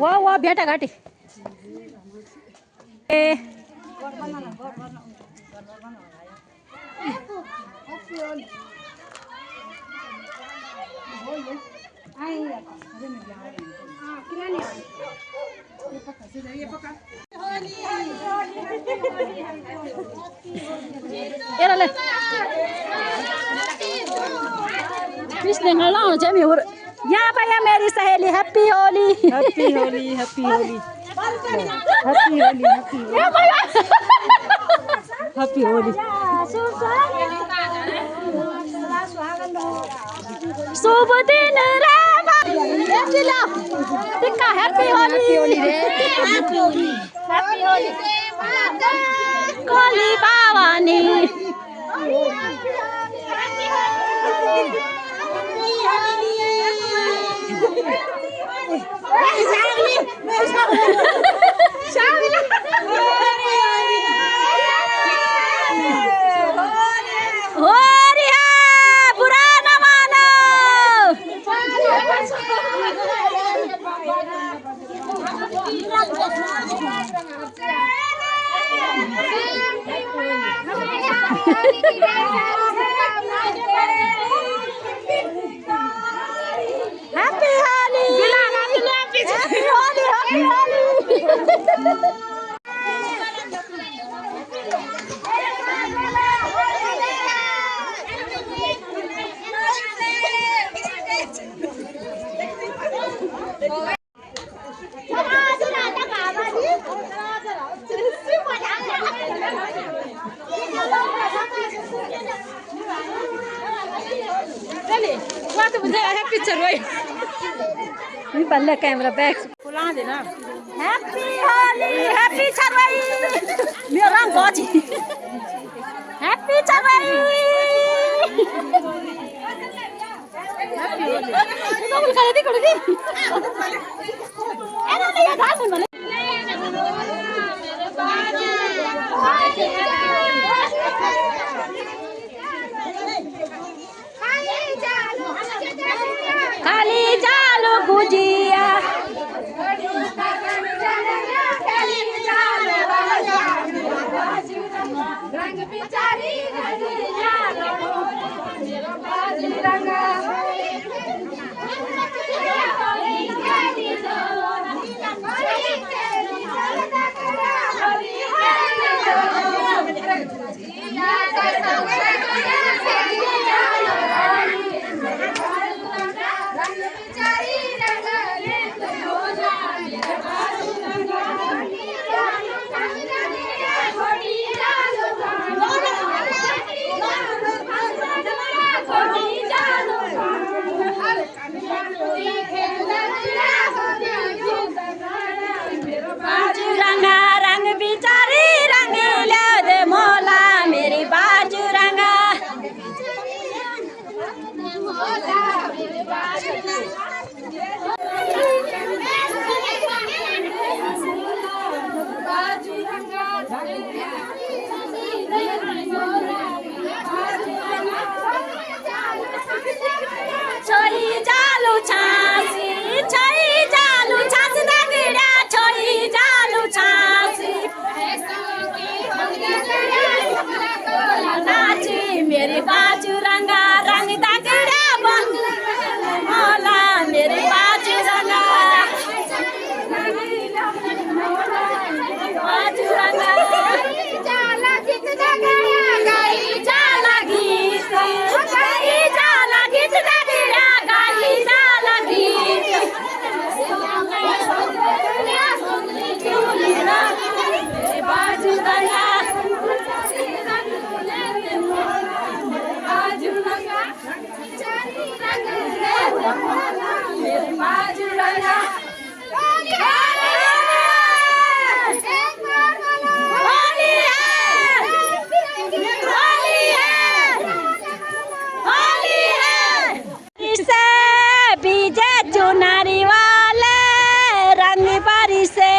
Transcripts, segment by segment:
वाह वाह भेटाघाटी ए यहाँ पाया मेरी सहेली happy Holi happy Holi happy Holi happy Holi happy Holi शुभ दिन रे टिक्का हैप्पी होली हैप्पी होली कोली बावानी पल्ले कैमरा बैक फुला देना हैप्पी होली हैप्पी छरवाई मेरो रंग गजी हैप्पी छरवाई हैप्पी होली खाली जालो गुजिया रंग बिचारी मेरी बाजू रंगा रंग दागड़ा मोला मेरी बाजू रंगा बाजू रंगा जाला गीत दागड़ा गाई जाला गीत गाई जाला गीत दागड़ा गाई जाला गीत मेरी बाजू रंगा मेरे बाजू रंगा बीजे चुनारी वाले रंग बारी से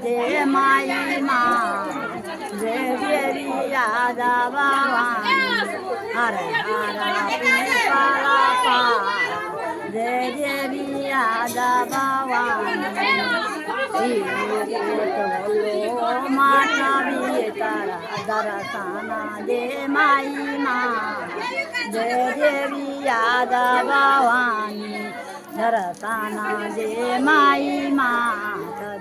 जे माई माँ जे देविया भवानी हर हरा पा जे देविया भवानी माता भी तारा दरसाना दे माई माँ जय देवी यादा भवानी दरसाना दे माई माँ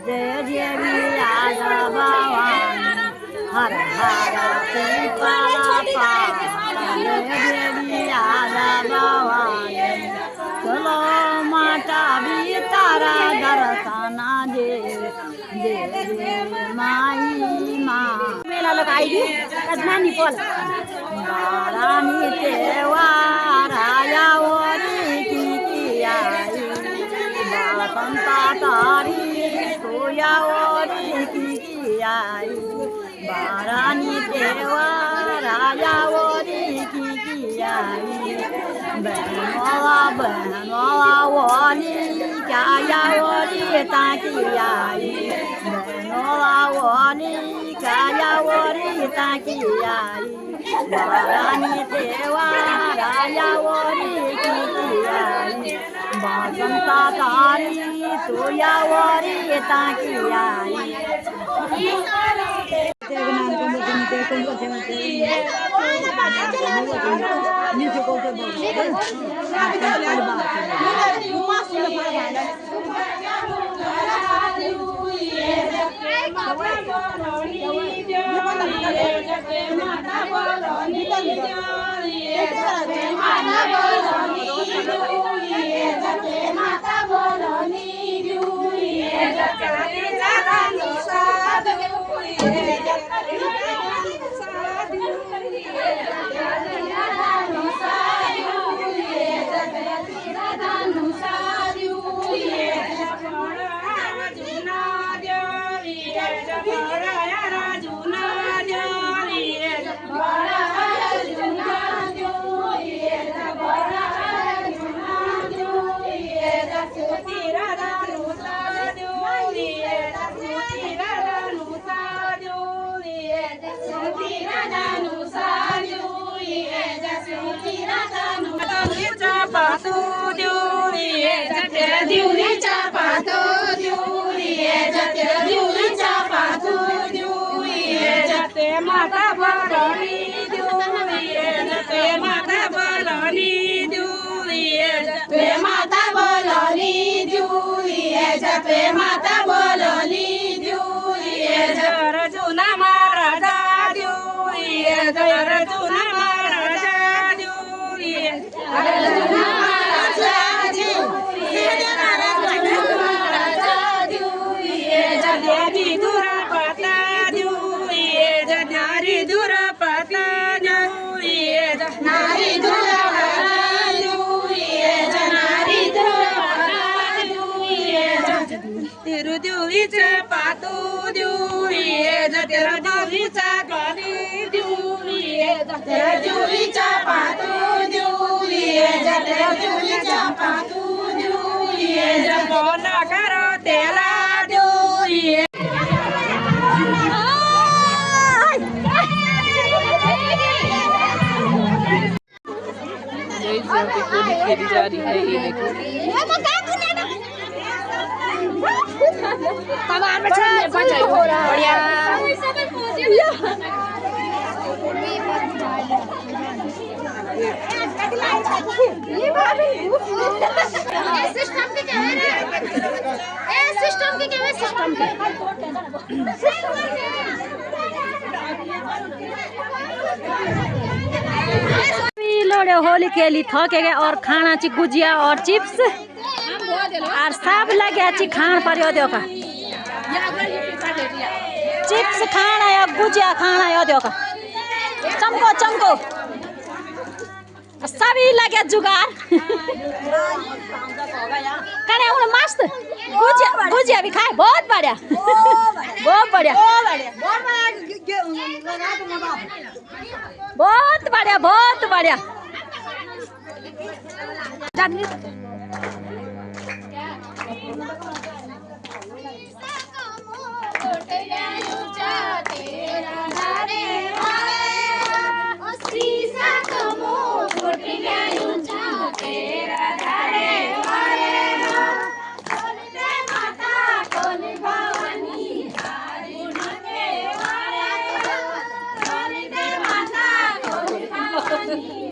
जय देवी यादा भवानी हर हरा पीपला पा जय देवी यादा भवानी चलो माता भी तारा दरसाना दे माई माँ मेला लोग आएगी नानी बोल रानी त्योहार आया ओरी की आई बसंता तारी सोया ओरी की आई रानी त्योहार आया ओरी की आई बहनवा ओरी क्या या ओरी ताकी आई वानी काया वरी ताकी आई रानी त्योहार वरी की आई बसंता तारी सोया वरी ताकी आई माता बोलनी दूरिए जते माता बोलनी दूरिए जते माता बोलनी दूरिए जते माता बोलनी दूरिए जर जुना महाराजा दूरिए जर जुना महाराजा दूरिए जर जुना महाराजा दूरिए महाराजा दूरिए जते दूरा पता नारी दूरा पता दूरिए नारी दूरा पता दूरिए नारी दूरा पता दूरिए तेरु दूरीचा पातू दूरिए तेरु दूरीचा गली दूरिए तेरु दूरीचा पातू दूरिए तेरु दूरीचा पातू दूरिए कोना करो तेला दूरिए होली खेली जा रही है ये देखो बढ़िया सिस्टम के क्या है सिस्टम के क्या है सिस्टम के लोड़े होली खेली थके गए और खाना ची गुजिया और चिप्स और सब लगे ची खान पर देखा चिप्स खाना या गुजिया खाना या देखा चमको चमको सभी लगे जुगाड़ कने उन मस्त गुजिया गुजिया भी खाए बहुत बढ़िया बहुत बढ़िया बहुत बढ़िया बहुत बढ़िया Thank you.